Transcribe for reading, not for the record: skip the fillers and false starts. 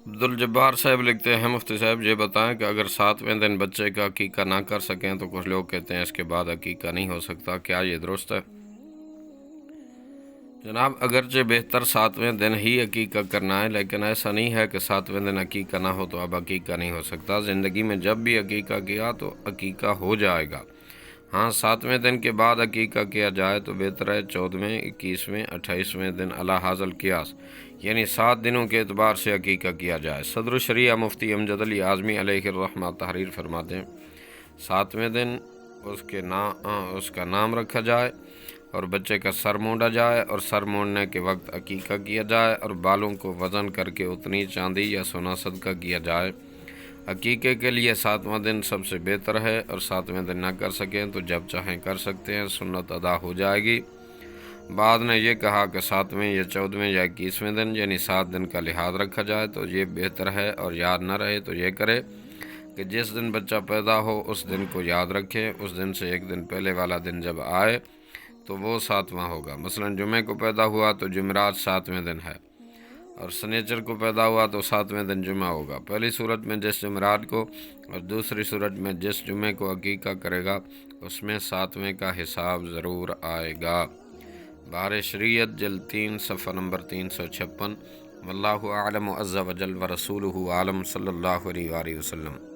عبدالجبار صاحب لکھتے ہیں، مفتی صاحب یہ بتائیں کہ اگر 7ویں دن بچے کا عقیقہ نہ کر سکیں تو کچھ لوگ کہتے ہیں اس کے بعد عقیقہ نہیں ہو سکتا، کیا یہ درست ہے؟ جناب اگرچہ بہتر 7ویں دن ہی عقیقہ کرنا ہے، لیکن ایسا نہیں ہے کہ 7ویں دن عقیقہ نہ ہو تو اب عقیقہ نہیں ہو سکتا۔ زندگی میں جب بھی عقیقہ کیا تو عقیقہ ہو جائے گا۔ ہاں 7ویں دن کے بعد عقیقہ کیا جائے تو بہتر ہے 14ویں، 21ویں، 28ویں دن علی حاصل قیاس، یعنی 7 دنوں کے اعتبار سے عقیقہ کیا جائے۔ صدر الشریعہ مفتی امجد علی اعظمی علیہ الرحمہ تحریر فرماتے ہیں 7ویں دن اس کا نام رکھا جائے اور بچے کا سر مونڈا جائے، اور سر مونڈنے کے وقت عقیقہ کیا جائے اور بالوں کو وزن کر کے اتنی چاندی یا سونا صدقہ کیا جائے۔ عقیقے کے لیے 7واں دن سب سے بہتر ہے، اور 7ویں دن نہ کر سکیں تو جب چاہیں کر سکتے ہیں، سنت ادا ہو جائے گی۔ بعد نے یہ کہا کہ 7ویں یا 14ویں یا 21ویں دن یعنی 7 دن کا لحاظ رکھا جائے تو یہ بہتر ہے، اور یاد نہ رہے تو یہ کرے کہ جس دن بچہ پیدا ہو اس دن کو یاد رکھے، اس دن سے ایک دن پہلے والا دن جب آئے تو وہ 7واں ہوگا۔ مثلا جمعے کو پیدا ہوا تو جمعرات 7ویں دن ہے، اور سنیچر کو پیدا ہوا تو 7ویں دن جمعہ ہوگا۔ پہلی صورت میں جس جمعرات کو اور دوسری صورت میں جس جمعے کو عقیقہ کرے گا اس میں 7ویں کا حساب ضرور آئے گا۔ بہار شریعت جلد 3 صفحہ نمبر 356۔ واللہ اعلم عز وجل ورسولہ عالم، صلی اللہ علیہ وآلہ وسلم۔